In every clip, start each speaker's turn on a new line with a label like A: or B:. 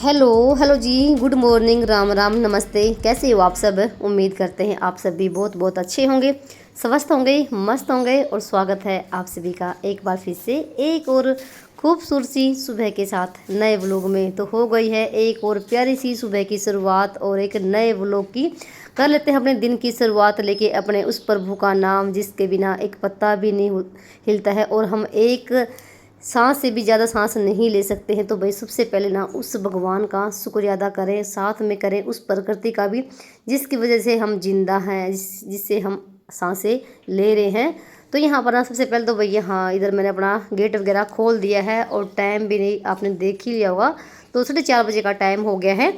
A: Hello hello जी, good morning, Ram Ram, नमस्ते। कैसे हो आप सब? उम्मीद करते हैं आप सब भी बहुत बहुत अच्छे होंगे, स्वस्थ होंगे, मस्त होंगे। और स्वागत है आप सभी का एक बार फिर से एक और खूबसूरत सी सुबह के साथ नए व्लॉग में। तो हो गई है एक और प्यारी सी सुबह की शुरुआत और एक नए व्लॉग की। कर लेते हैं अपने दिन की शुरुआत लेके अपने उस प्रभु का नाम जिसके बिना एक पत्ता भी नहीं हिलता है और हम एक सांस से भी ज़्यादा सांस नहीं ले सकते हैं। तो भाई सबसे पहले ना उस भगवान का शुक्रिया अदा करें, साथ में करें उस प्रकृति का भी जिसकी वजह से हम जिंदा हैं, जिससे हम सांसें ले रहे हैं। तो यहाँ पर ना सबसे पहले तो भैया हाँ, इधर मैंने अपना गेट वगैरह खोल दिया है और टाइम भी नहीं आपने देख ही लिया होगा, तो 4:30 बजे का टाइम हो गया है।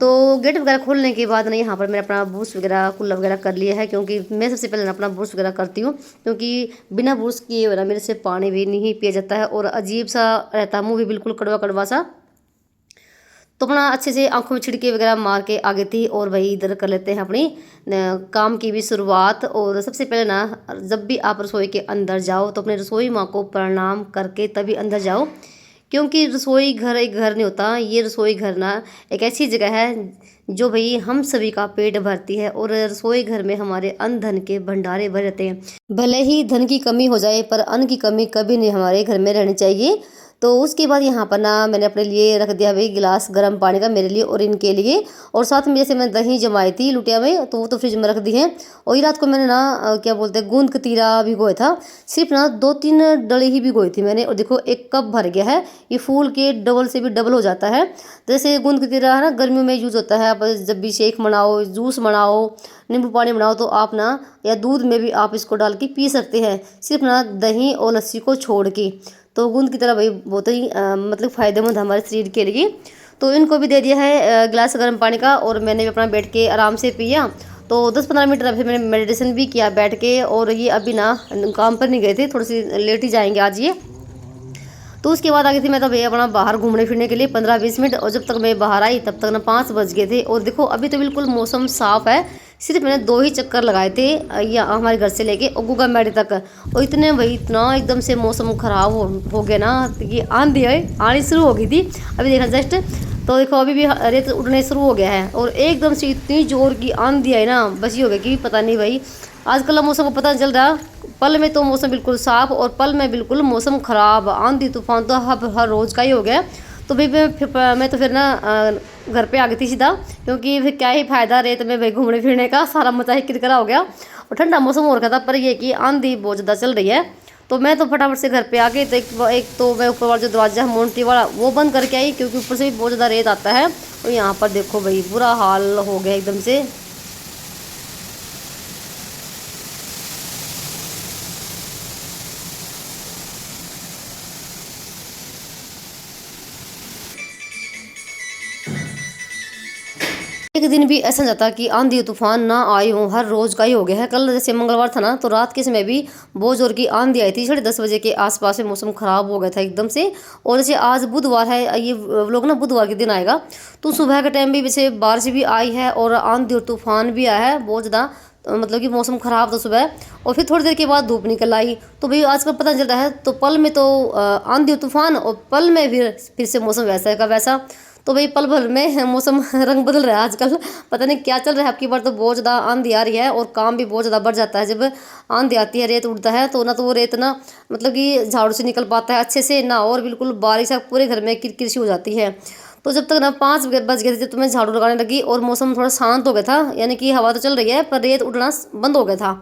A: तो गेट वगैरह खोलने के बाद ना यहाँ पर मैंने अपना ब्रश वगैरह कुल्ला वगैरह कर लिया है, क्योंकि मैं सबसे पहले ना अपना ब्रश वगैरह करती हूँ, क्योंकि बिना ब्रश किए ना मेरे से पानी भी नहीं पिया जाता है और अजीब सा रहता, मुँह भी बिल्कुल कड़वा कड़वा सा। तो अपना अच्छे से आंखों में छिड़के वगैरह मार के आगे थी और वही इधर कर लेते हैं अपनी काम की भी शुरुआत। और सबसे पहले ना जब भी आप रसोई के अंदर जाओ तो अपने रसोई माँ को प्रणाम करके तभी अंदर जाओ, क्योंकि रसोई घर एक घर नहीं होता, ये रसोई घर ना एक ऐसी जगह है जो भाई हम सभी का पेट भरती है। और रसोई घर में हमारे अन्न धन के भंडारे भर रहते हैं। भले ही धन की कमी हो जाए पर अन्न की कमी कभी नहीं हमारे घर में रहनी चाहिए। तो उसके बाद यहाँ पर ना मैंने अपने लिए रख दिया भाई गिलास गर्म पानी का, मेरे लिए और इनके लिए। और साथ में जैसे मैं दही जमाई थी लुटिया में, तो वो तो फ्रिज में रख दी है। और ये रात को मैंने ना क्या बोलते हैं गूंद कतीरा भिगोया था, सिर्फ ना 2-3 डली ही भिगोई थी मैंने। और देखो 1 कप भर गया है, ये फूल के डबल से भी डबल हो जाता है। जैसे गूंद कतीरा है ना, गर्मियों में यूज़ होता है। आप जब भी शेक बनाओ, जूस बनाओ, नींबू पानी बनाओ, तो आप ना या दूध में भी आप इसको डाल के पी सकते हैं, सिर्फ ना दही और लस्सी को छोड़ के। तो गूंद की तरह भाई बहुत ही मतलब फ़ायदेमंद हमारे शरीर के लिए। तो इनको भी दे दिया है गिलास गर्म पानी का और मैंने भी अपना बैठ के आराम से पिया। तो 10-15 मिनट फिर मैंने मेडिटेशन भी किया बैठ के। और ये अभी ना काम पर नहीं गए थे, थोड़ी सी लेट ही जाएंगे आज ये। तो उसके बाद आ गई थी मैं तो भैया अपना बाहर घूमने फिरने के लिए 15-20 मिनट। और जब तक मैं बाहर आई तब तक ना 5 बज गए थे। और देखो अभी तो बिल्कुल मौसम साफ़ है, सिर्फ मैंने 2 ही चक्कर लगाए थे यहाँ हमारे घर से लेके और गुगा मेडी तक। और इतने भाई इतना एकदम से मौसम ख़राब हो गया ना, ये आंधी आनी शुरू हो गई थी अभी देखा जस्ट। तो देखो अभी भी रेत उड़ने शुरू हो गया है और एकदम से इतनी जोर की आंधी आई ना, बची हो गई कि पता नहीं भाई। आजकल मौसम को पता नहीं चल रहा, पल में तो मौसम बिल्कुल साफ और पल में बिल्कुल मौसम ख़राब, आंधी तूफान तो हर रोज़ का ही हो गया। तो भाई मैं तो फिर ना घर पे आ गई थी सीधा, क्योंकि फिर क्या ही फ़ायदा रेत में भाई घूमने फिरने का, सारा मचा ही किरकिरा हो गया। और ठंडा मौसम हो रखा था, पर ये कि आंधी बहुत ज़्यादा चल रही है। तो मैं तो फटाफट से घर पे आ गई। तो एक तो मैं ऊपर वाला जो दरवाजा है मोन्टी वाला वो बंद करके आई, क्योंकि ऊपर से भी बहुत ज़्यादा रेत आता है। और यहाँ पर देखो भाई बुरा हाल हो गया एकदम से। एक दिन भी ऐसा जाता कि आंधी तूफान ना आए हो, हर रोज का ही हो गया है। कल जैसे मंगलवार था ना, तो रात के समय भी बहुत जोर की आंधी आई थी, 10:30 बजे के आसपास में मौसम खराब हो गया था एकदम से। और जैसे आज बुधवार है, ये लोग ना बुधवार के दिन आएगा, तो सुबह के टाइम भी वैसे बारिश भी आई है और आंधी और तूफान भी आया है बहुत ज़्यादा। मतलब कि मौसम ख़राब था सुबह और फिर थोड़ी देर के बाद धूप निकल आई। तो भाई आजकल पता चल रहा है, तो पल में तो आंधी और तूफान और पल में फिर से मौसम वैसा का वैसा। तो भाई पल भर में मौसम रंग बदल रहा है आजकल, पता नहीं क्या चल रहा है। आपकी बार तो बहुत ज़्यादा आंधी आ रही है और काम भी बहुत ज़्यादा बढ़ जाता है। जब आंधी आती है, रेत उड़ता है, तो ना तो वो रेत ना मतलब कि झाड़ू से निकल पाता है अच्छे से ना, और बिल्कुल बारिश पूरे घर में किरकिर सी हो जाती है। तो जब तक ना 5 बज गए थे तो मैं झाड़ू लगाने लगी और मौसम थोड़ा शांत हो गया था, यानी कि हवा तो चल रही है पर रेत उड़ना बंद हो गया था।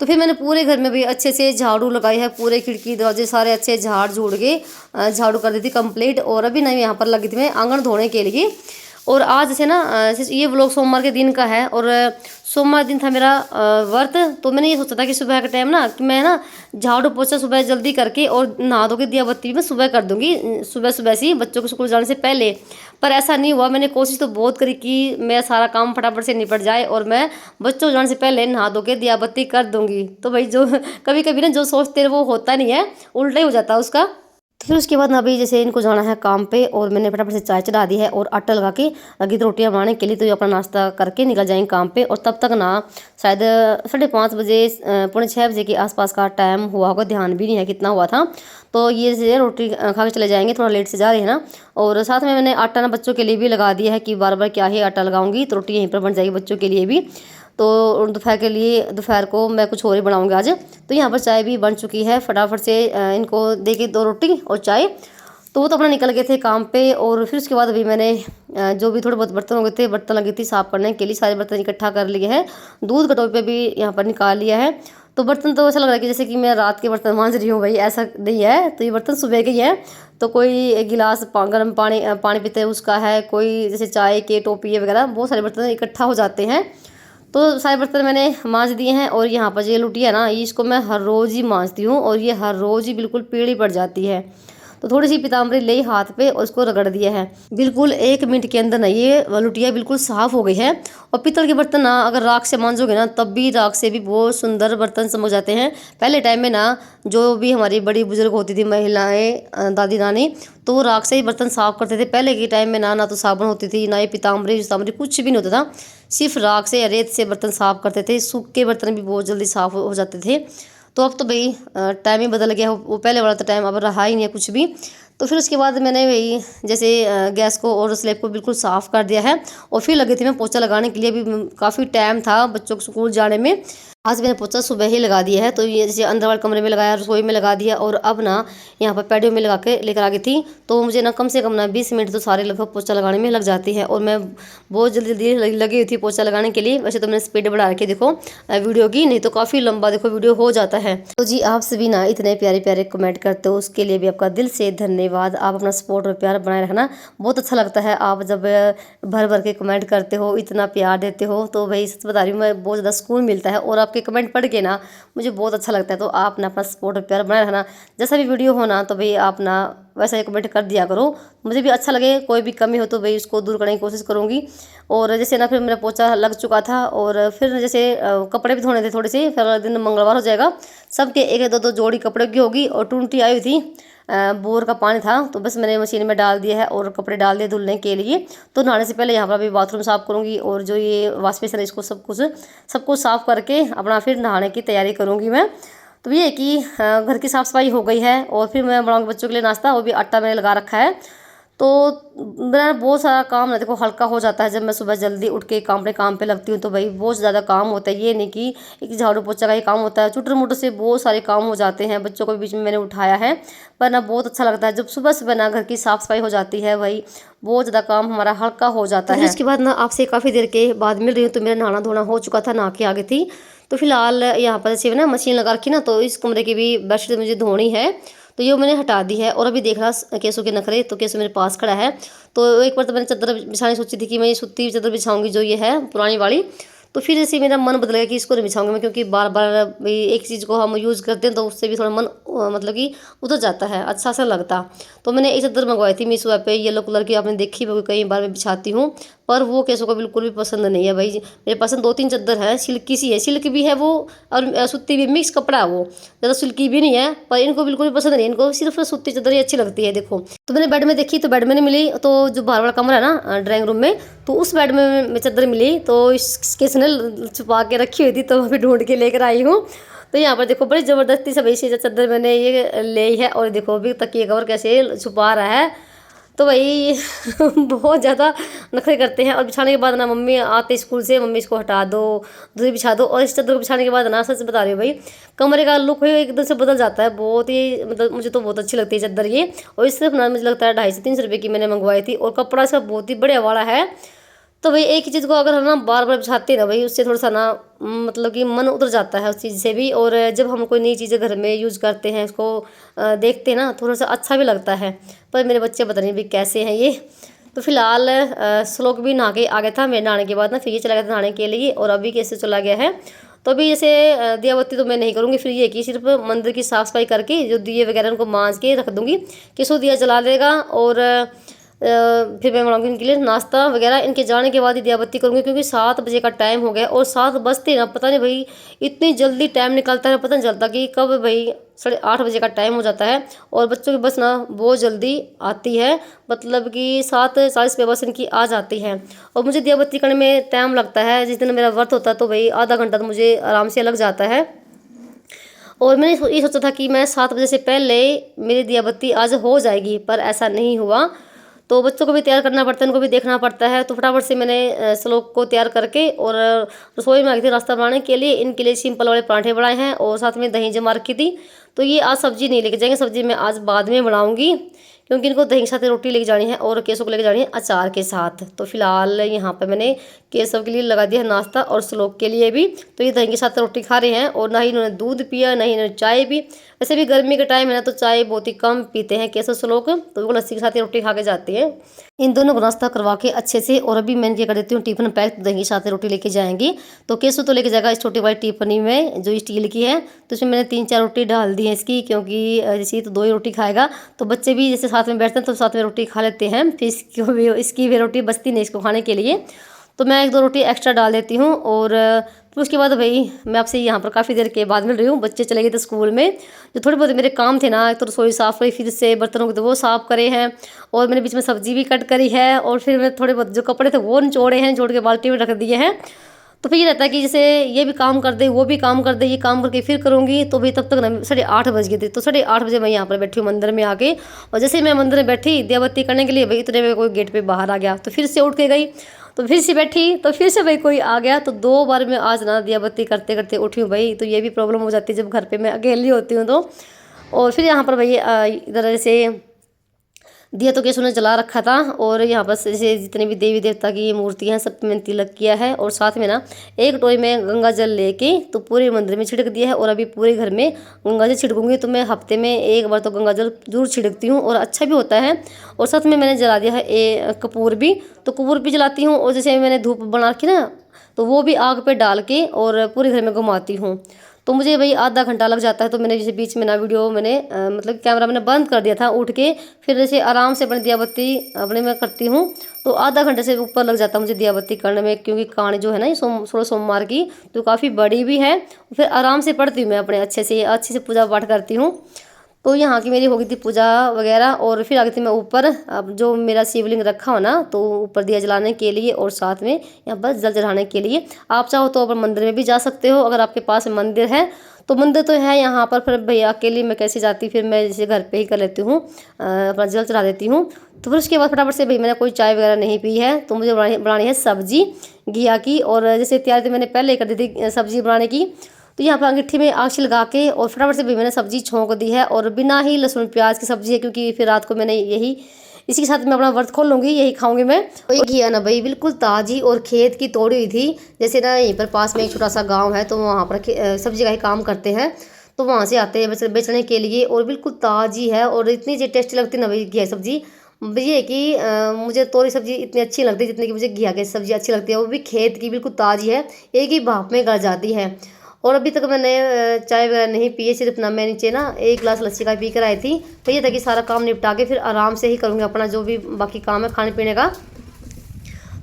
A: तो फिर मैंने पूरे घर में भी अच्छे से झाड़ू लगाई है, पूरे खिड़की दरवाजे सारे अच्छे झाड़ झूड़ के झाड़ू कर दी थी कंप्लीट। और अभी ना यहाँ पर लगी थी मैं आंगन धोने के लिए। और आज जैसे ना ये व्लॉग सोमवार के दिन का है और सोमवार दिन था मेरा व्रत। तो मैंने ये सोचा था कि सुबह के टाइम ना कि मैं ना झाड़ू पोछा सुबह जल्दी करके और नहा धो के दिया बत्ती भी मैं सुबह कर दूंगी, सुबह सुबह से ही बच्चों को स्कूल जाने से पहले। पर ऐसा नहीं हुआ, मैंने कोशिश तो बहुत करी कि मेरा सारा काम फटाफट से निपट जाए और मैं बच्चों को जाने से पहले नहा धो के दिया बत्ती कर दूंगी। तो भाई जो कभी कभी ना जो सोचते हैं वो होता नहीं है, उल्टा ही हो जाता है उसका। फिर उसके बाद ना अभी जैसे इनको जाना है काम पे, और मैंने फटाफट से चाय चढ़ा दी है और आटा लगा के लगी तो रोटियां बनाने के लिए। तो ये अपना नाश्ता करके निकल जाएंगे काम पे, और तब तक ना शायद 5:30 बजे 5:45 बजे के आसपास का टाइम हुआ होगा, ध्यान भी नहीं है कितना हुआ था। तो ये जैसे रोटी खा के चले जाएंगे, थोड़ा लेट से जा रहे हैं ना। और साथ में मैंने आटा ना बच्चों के लिए भी लगा दिया है कि बार बार क्या ही आटा लगाऊंगी, तो रोटी यहीं पर बन जाएगी बच्चों के लिए भी। तो दोपहर के लिए, दोपहर को मैं कुछ और ही बनाऊंगी आज। तो यहाँ पर चाय भी बन चुकी है, फटाफट से इनको दे के 2 रोटी और चाय। तो वो तो अपना निकल गए थे काम पे। और फिर उसके बाद अभी मैंने जो भी थोड़े बहुत बर्तन हो गए थे, बर्तन लगी थी साफ़ करने के लिए, सारे बर्तन इकट्ठा कर लिए हैं। दूध कटोरी पे भी यहाँ पर निकाल लिया है। तो बर्तन तो ऐसा लग रहा है कि जैसे कि मैं रात के बर्तन मांज रही हूँ भाई, ऐसा नहीं है। तो ये बर्तन सुबह के ही है। तो कोई गिलास गर्म पानी पीते हैं उसका है, कोई जैसे चाय के टोपी वगैरह, बहुत सारे बर्तन इकट्ठा हो जाते हैं। तो सारे बर्तन मैंने मांज दिए हैं। और यहाँ पर ये लुटिया ना, इसको मैं हर रोज़ ही मांजती हूँ, और ये हर रोज़ ही बिल्कुल पीली पड़ जाती है। तो थोड़ी सी पीताम्बरी ले हाथ पे और उसको रगड़ दिया है। बिल्कुल 1 मिनट के अंदर ना ये लुटिया बिल्कुल साफ़ हो गई है। और पीतल के बर्तन ना अगर राख से मांजोगे ना, तब भी राख से भी बहुत सुंदर बर्तन चमक जाते हैं। पहले टाइम में ना जो भी हमारी बड़ी बुजुर्ग होती थी महिलाएं, दादी नानी, तो वो राख से ही बर्तन साफ़ करते थे। पहले के टाइम में ना तो साबुन होती थी, ना ये पीताम्बरी कुछ भी नहीं होता था। सिर्फ राख से या रेत से बर्तन साफ़ करते थे। सूखे बर्तन भी बहुत जल्दी साफ़ हो जाते थे। तो अब तो भाई टाइम ही बदल गया, वो पहले वाला तो टाइम अब रहा ही नहीं है कुछ भी। तो फिर उसके बाद मैंने वही जैसे गैस को और स्लैब को बिल्कुल साफ़ कर दिया है। और फिर लगी थी मैं पोछा लगाने के लिए। अभी काफ़ी टाइम था बच्चों को स्कूल जाने में। आज मैंने पोछा सुबह ही लगा दिया है। तो ये जैसे अंदर वाले कमरे में लगाया, रसोई में लगा दिया, और अब ना यहाँ पर पैडियो में लगा के लेकर आ गई थी। तो मुझे ना कम से कम ना 20 मिनट तो सारे लगभग पोछा लगाने में लग जाती है। और मैं बहुत जल्दी जल्दी लगी हुई थी पोछा लगाने के लिए। वैसे तो मैंने स्पीड बढ़ा रखी देखो वीडियो की, नहीं तो काफ़ी लंबा देखो वीडियो हो जाता है। तो जी आप सभी ना इतने प्यारे प्यारे कमेंट करते हो, उसके लिए भी आपका दिल से धन्यवाद। आप अपना सपोर्ट और प्यार बनाए रखना, बहुत अच्छा लगता है। आप जब भर भर के कमेंट करते हो, इतना प्यार देते हो, तो भाई सच बता रही हूँ मैं, बहुत ज़्यादा सुकून मिलता है। और आपके कमेंट पढ़ के ना मुझे बहुत अच्छा लगता है। तो आप ना अपना सपोर्ट और प्यार बनाए रखना, जैसा भी वीडियो हो ना, तो भाई आप ना वैसा ही कमेंट कर दिया करो, मुझे भी अच्छा लगे। कोई भी कमी हो तो भाई उसको दूर करने की कोशिश करूँगी। और जैसे ना फिर मेरा पोछा लग चुका था, और फिर जैसे कपड़े भी धोने थे थोड़े से। फिर अगले दिन मंगलवार हो जाएगा, सबके एक दो दो जोड़ी कपड़े की होगी। और टूंटी आई हुई थी, बोर का पानी था, तो बस मैंने मशीन में डाल दिया है और कपड़े डाल दिए धुलने के लिए। तो नहाने से पहले यहाँ पर अभी बाथरूम साफ़ करूँगी, और जो ये वॉश बेसिन है इसको सब कुछ साफ़ करके अपना फिर नहाने की तैयारी करूँगी मैं। तो ये है कि घर की साफ़ सफाई हो गई है। और फिर मैं बनाऊँगी बच्चों के लिए नाश्ता, वो भी आटा मैंने लगा रखा है। तो मेरा बहुत सारा काम ना देखो हल्का हो जाता है जब मैं सुबह जल्दी उठ के अपने काम पे लगती हूँ। तो भाई बहुत ज़्यादा काम होता है, ये नहीं कि एक झाड़ू पोछा का ही काम होता है, चुटर मुटर से बहुत सारे काम हो जाते हैं। बच्चों को भी बीच में मैंने उठाया है, पर ना बहुत अच्छा लगता है जब सुबह सुबह ना घर की साफ़ सफाई हो जाती है। भाई बहुत ज़्यादा काम हमारा हल्का हो जाता है। उसके बाद ना आपसे काफ़ी देर के बाद मिल रही हूँ। तो मेरा नहाना धोना हो चुका था, नहा के आ गई थी। तो फिलहाल यहाँ पर जैसे ना मशीन लगा रखी ना, तो इस कमरे की भी बेडशीट मुझे धोनी है। तो ये मैंने हटा दी है। और अभी देख रहा केसों के नखरे, तो केसो मेरे पास खड़ा है। तो एक बार तो मैंने चादर बिछानी सोची थी कि मैं ये सूती हुई चादर बिछाऊंगी जो ये है पुरानी वाली। तो फिर जैसे मेरा मन बदल गया कि इसको नहीं बिछाऊंगी मैं, क्योंकि बार बार एक चीज़ को हम यूज़ करते हैं तो उससे भी थोड़ा मन मतलब कि उतर जाता है, अच्छा सा लगता। तो मैंने एक चादर मंगवाई थी मीशो ऐप पे, येलो कलर की, आपने देखी होगी, कई बार मैं बिछाती हूँ। पर वो केसों को बिल्कुल भी पसंद नहीं है भाई। मेरे पास 2-3 चादर है, सिल्की सी है, सिल्क भी है वो और सूती भी, मिक्स कपड़ा है वो, ज़्यादा सिल्की भी नहीं है। पर इनको बिल्कुल भी पसंद नहीं है, इनको सिर्फ सूती चादर ही अच्छी लगती है। देखो तो मैंने बेड में देखी तो बेड में नहीं मिली। तो जो बाहर वाला कमरा है ना ड्राइंग रूम में, तो उस बेड में चादर मिली। तो इसके ने छुपा के रखी हुई थी, तो अभी ढूंढ के लेकर आई हूँ। तो यहाँ पर देखो बड़ी ज़बरदस्ती से भाई से चादर मैंने ये ले है। और देखो अभी तकिए कवर कैसे छुपा रहा है। तो भाई बहुत ज़्यादा नखरे करते हैं। और बिछाने के बाद ना मम्मी आते स्कूल से, मम्मी इसको हटा दो, दूसरी बिछा दो। और इस चादर को बिछाने के बाद ना सच बता रही हूँ भाई, कमरे का लुक है एकदम से बदल जाता है। बहुत ही मतलब मुझे तो बहुत अच्छी लगती है चादर ये। और इस सिर्फ ना मुझे लगता है 250-300 रुपये की मैंने मंगवाई थी। और कपड़ा इसका बहुत ही बढ़िया वाला है। तो भाई एक ही चीज़ को अगर हम ना बार बार बिछाते हैं ना भाई, उससे थोड़ा सा ना मतलब कि मन उतर जाता है उस चीज़ से भी। और जब हम कोई नई चीज़ें घर में यूज़ करते हैं, उसको देखते हैं ना, थोड़ा सा अच्छा भी लगता है। पर मेरे बच्चे पता नहीं भाई कैसे हैं ये। तो फिलहाल श्लोक भी नहा के आ गया था। मेरे नहाने के बाद ना फिर ये चला गया था नहाने के लिए, और अभी कैसे चला गया है। तो अभी जैसे दिया बत्ती तो मैं नहीं करूँगी, फिर ये कि सिर्फ मंदिर की साफ़ सफाई करके जो दिए वगैरह उनको मांज के रख दूँगी, किसो दिया जला लेगा। और फिर मैं बनाऊंगी इनके लिए नाश्ता वगैरह। इनके जाने के बाद ही दिया बत्ती करूँगी, क्योंकि 7 बजे का टाइम हो गया और 7 बजते ना पता नहीं भाई इतनी जल्दी टाइम निकलता है, पता नहीं चलता कि कब भाई 8:30 बजे का टाइम हो जाता है। और बच्चों की बस ना बहुत जल्दी आती है, मतलब कि 7:40 पे बस इनकी आ जाती है। और मुझे दिया बत्ती करने में टाइम लगता है, जिस दिन मेरा व्रत होता है तो भाई आधा घंटा तो मुझे आराम से लग जाता है। और मैंने ये सोचा था कि मैं 7 बजे से पहले मेरी दिया बत्ती आज हो जाएगी, पर ऐसा नहीं हुआ। तो बच्चों को भी तैयार करना पड़ता है, उनको भी देखना पड़ता है। तो फटाफट से मैंने श्लोक को तैयार करके और रसोई में आ गई थी नाश्ता बनाने के लिए। इनके लिए सिंपल वाले पराठे बनाए हैं और साथ में दही जमा रखी थी। तो ये आज सब्जी नहीं लेके जाएंगे, सब्जी मैं आज बाद में बनाऊंगी, क्योंकि इनको दही के साथ रोटी लेके जानी है और केसव को लेके जानी है अचार के साथ। तो फिलहाल यहाँ पे मैंने केसव के लिए लगा दिया है नाश्ता और श्लोक के लिए भी। तो ये दही के साथ रोटी खा रहे हैं और ना ही इन्होंने दूध पिया, ना ही इन्होंने चाय पी। वैसे भी गर्मी का टाइम है ना, तो चाय बहुत ही कम पीते हैं केसव श्लोक, तो वो लस्सी के साथ ही रोटी खा के जाते हैं। इन दोनों को नाश्ता करवा के अच्छे से, और अभी मैं क्या कर देती हूँ टिफिन पैक, दही के साथ रोटी लेके जाएंगी। तो केसव तो लेके जाएगा इस छोटी वाली टिफनी में जो स्टील की है। तो इसमें मैंने 3-4 रोटी डाल दी है इसकी, क्योंकि जैसे तो 2 ही रोटी खाएगा। तो बच्चे भी जैसे साथ में बैठते हैं तो साथ में रोटी खा लेते हैं, फिर इसकी भी रोटी बचती नहीं इसको खाने के लिए। तो मैं 1-2 रोटी एक्स्ट्रा डाल देती हूँ। और फिर उसके बाद भाई मैं आपसे यहाँ पर काफ़ी देर के बाद मिल रही हूँ। बच्चे चले गए थे स्कूल में, जो थोड़े बहुत मेरे काम थे ना, तो रसोई साफ़ करी, फिर से बर्तनों को तो वो साफ़ करे हैं, और मैंने बीच में सब्जी भी कट करी है, और फिर मैं थोड़े बहुत जो कपड़े थे वो निचोड़े हैं, निचोड़ के बाल्टी में रख दिए हैं। तो फिर ये रहता है कि जैसे ये भी काम कर दे, वो भी काम कर दे, ये काम करके फिर करूँगी। तो भाई तब तक ना 8:30 बज गए थे। तो 8:30 बजे मैं यहाँ पर बैठी हूँ मंदिर में आके, और जैसे ही मैं मंदिर में बैठी दिया बत्ती करने के लिए, भाई इतने में कोई गेट पे बाहर आ गया। तो फिर से उठ के गई, तो फिर से बैठी, तो फिर से भाई कोई आ गया। तो 2 बार मैं आज ना दिया बत्ती करते करते उठी हूँ भाई। तो ये भी प्रॉब्लम हो जाती है जब घर पे मैं अकेली होती हूँ तो। और फिर यहाँ पर भाई इधर से दिया तो केशव ने जला रखा था, और यहाँ पर जैसे जितने भी देवी देवता की मूर्तियाँ हैं सब पे मैंने तिलक किया है। और साथ में ना एक कटोरी में गंगा जल लेके तो पूरे मंदिर में छिड़क दिया है, और अभी पूरे घर में गंगा जल छिड़कूंगी। तो मैं हफ्ते में 1 बार तो गंगा जल जरूर छिड़कती हूँ, और अच्छा भी होता है। और साथ में मैंने जला दिया है कपूर भी, तो कपूर भी जलाती हूँ। और जैसे मैंने धूप बना रखी ना, तो वो भी आग पे डाल के और पूरे घर में घुमाती हूँ। तो मुझे भाई आधा घंटा लग जाता है। तो मैंने जैसे बीच में ना वीडियो मैंने मतलब कैमरा मैंने बंद कर दिया था उठ के, फिर जैसे आराम से अपनी दिया बत्ती अपने में करती हूँ। तो आधा घंटे से ऊपर लग जाता है मुझे दिया बत्ती करने में, क्योंकि कहानी जो है ना ये 16 सोमवार की तो काफ़ी बड़ी भी है। फिर आराम से पढ़ती हूँ मैं अपने अच्छे से पूजा पाठ करती हूँ। तो यहाँ की मेरी हो गई थी पूजा वगैरह, और फिर आ गई थी मैं ऊपर। अब जो मेरा शिवलिंग रखा हो ना, तो ऊपर दिया जलाने के लिए और साथ में यहाँ पर जल चढ़ाने के लिए। आप चाहो तो अपन मंदिर में भी जा सकते हो, अगर आपके पास मंदिर है तो। मंदिर तो है यहाँ पर, फिर भैया अकेली मैं कैसे जाती, फिर मैं जैसे घर पे ही कर लेती हूँ, अपना जल चढ़ा देती हूँ। तो फिर उसके बाद फटाफट से भाई मैंने कोई चाय वगैरह नहीं पी है। तो मुझे बनानी है सब्जी घिया की, और जैसे तैयारी तो मैंने पहले ही कर दी थी सब्जी बनाने की। तो यहाँ पर अंगीठी में आग लगा के और फटाफट से भी मैंने सब्जी छोंक दी है, और बिना ही लहसुन प्याज की सब्जी है, क्योंकि फिर रात को मैंने यही इसी के साथ मैं अपना व्रत खोल लूँगी, यही खाऊंगी मैं। और ये घिया ना भाई बिल्कुल ताज़ी और खेत की तोड़ी हुई थी। जैसे ना यहीं पर पास में एक छोटा सा गाँव है, तो वहाँ पर सब्जी का ही काम करते हैं, तो वहाँ से आते हैं बेचने के लिए, और बिल्कुल ताज़ी है और इतनी टेस्टी लगती है ना भाई घिया सब्जी। ये है कि मुझे तोरी सब्जी इतनी अच्छी लगती है जितनी कि मुझे घिया की सब्जी अच्छी लगती है, वो भी खेत की बिल्कुल ताज़ी है, एक ही भाप में गल जाती है। और अभी तक मैंने चाय वगैरह नहीं पी है, सिर्फ ना मैं नीचे ना 1 गिलास लस्सी का पी कर आई थी। तो ये था कि सारा काम निपटा के फिर आराम से ही करूँगी अपना जो भी बाकी काम है खाने पीने का।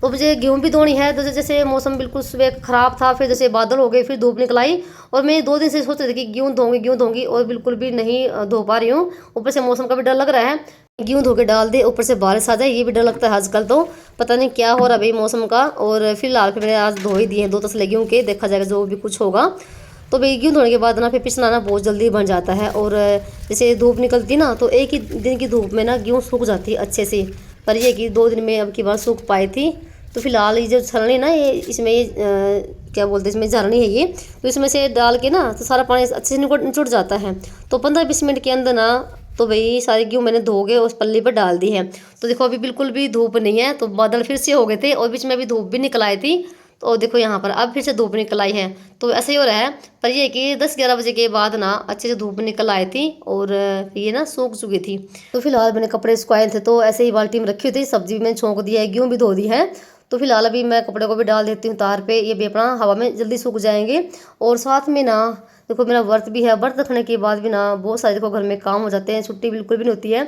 A: तो मुझे गेहूँ भी धोनी है। तो जैसे मौसम बिल्कुल सुबह ख़राब था, फिर जैसे बादल हो गए, फिर धूप निकल आई, और मैं 2 दिन से सोच रही थी कि गेहूँ धोंगी, और बिल्कुल भी नहीं धो पा रही हूँ। ऊपर से मौसम का भी डर लग रहा है, गेहूँ धो के डाल दे ऊपर से बारिश आ जाए, ये भी डर लगता है आजकल। तो पता नहीं क्या हो रहा है भाई मौसम का। और फिलहाल फिर मैंने आज धो ही दिए हैं 2 तसले गेहूँ के, देखा जाएगा जो भी कुछ होगा। तो भाई गेहूँ धोने के बाद ना फिर पिसना ना बहुत जल्दी बन जाता है, और जैसे धूप निकलती ना तो एक ही दिन की धूप में ना गेहूँ सूख जाती है अच्छे से। पर ये कि 2 दिन में अब की बार सूख पाई थी। तो फिलहाल ये जो छलनी ना ये इसमें ये क्या बोलते हैं, इसमें झरनी है ये, तो इसमें से डाल के ना तो सारा पानी अच्छे से निचुड़ जाता है। तो 15-20 मिनट के अंदर ना तो भाई सारी गेहूँ मैंने धो के उस पल्ली पर डाल दी है। तो देखो अभी बिल्कुल भी धूप नहीं है, तो बादल फिर से हो गए थे, और बीच में अभी धूप भी निकल आई थी। तो देखो यहाँ पर अब फिर से धूप निकल आई है। तो ऐसे ही हो रहा है, पर ये कि 10-11 बजे के बाद ना अच्छे से धूप निकल आई थी, और ये ना सूख चुकी थी। तो फिलहाल मैंने कपड़े सुखाए थे, तो ऐसे ही बाल्टी में रखी हुई थी, सब्जी भी मैंने छोंक दिया है, गेहूँ भी धो दी है। तो फिलहाल अभी मैं कपड़े को भी डाल देती हूँ तार पे, ये भी अपना हवा में जल्दी सूख जाएंगे। और साथ में ना देखो मेरा व्रत भी है, व्रत रखने के बाद भी ना बहुत सारे देखो घर में काम हो जाते हैं, छुट्टी बिल्कुल भी नहीं होती है।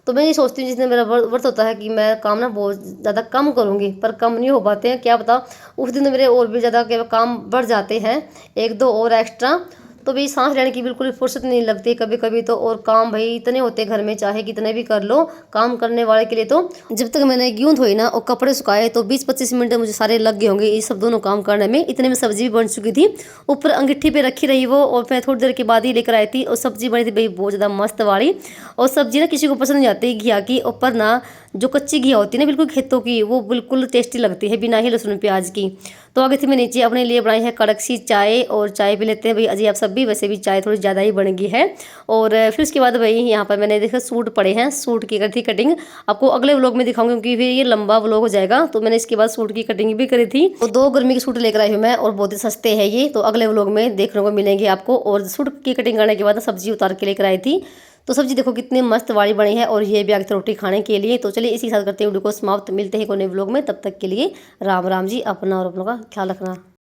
A: तो मैं ये सोचती हूँ जिस दिन मेरा व्रत होता है कि मैं काम ना बहुत ज़्यादा कम करूँगी, पर कम नहीं हो पाते हैं, क्या पता उस दिन तो मेरे और भी ज़्यादा क्या काम बढ़ जाते हैं, 1-2 और एक्स्ट्रा। तो भाई साँस लेने की बिल्कुल फुर्सत नहीं लगती कभी-कभी तो, और काम भाई इतने होते हैं घर में, चाहे कितने भी कर लो, काम करने वाले के लिए तो जब तक मैंने गेहूँ धोई ना और कपड़े सुखाए तो 20-25 मिनट मुझे सारे लग गए होंगे ये सब दोनों काम करने में। इतने में सब्जी भी बन चुकी थी, ऊपर अंगीठी पे रखी रही वो, और मैं थोड़ी देर के बाद ही लेकर आई थी, और सब्जी बनी थी भाई बहुत ज़्यादा मस्त वाली। और सब्जी ना किसी को पसंद नहीं आती घिया की, ऊपर ना जो कच्ची घिया होती है ना बिल्कुल खेतों की, वो बिल्कुल टेस्टी लगती है बिना ही लहसुन प्याज की। तो आगे थी मैं नीचे अपने लिए बनाई है कड़क सी चाय, और चाय पी लेते हैं भाई अजी आप सब भी, वैसे भी चाय थोड़ी ज़्यादा ही बन गई है। और फिर उसके बाद भाई यहाँ पर मैंने देखा सूट पड़े हैं, सूट की करी थी कटिंग, आपको अगले व्लॉग में दिखाऊंगी क्योंकि फिर ये लंबा व्लॉग हो जाएगा। तो मैंने इसके बाद सूट की कटिंग भी करी थी, तो 2 गर्मी के सूट लेकर आई हूँ मैं, और बहुत ही सस्ते हैं ये, तो अगले व्लॉग में देखने को मिलेंगे आपको। और सूट की कटिंग करने के बाद सब्जी उतार के लेकर आई थी, तो सब्जी देखो कितनी मस्त वाली बनी है, और ये भी आगे रोटी खाने के लिए। तो चलिए इसी के साथ करते हैं वीडियो को समाप्त, मिलते हैं कोई नए व्लॉग में, तब तक के लिए राम राम जी, अपना और अपनों का ख्याल रखना।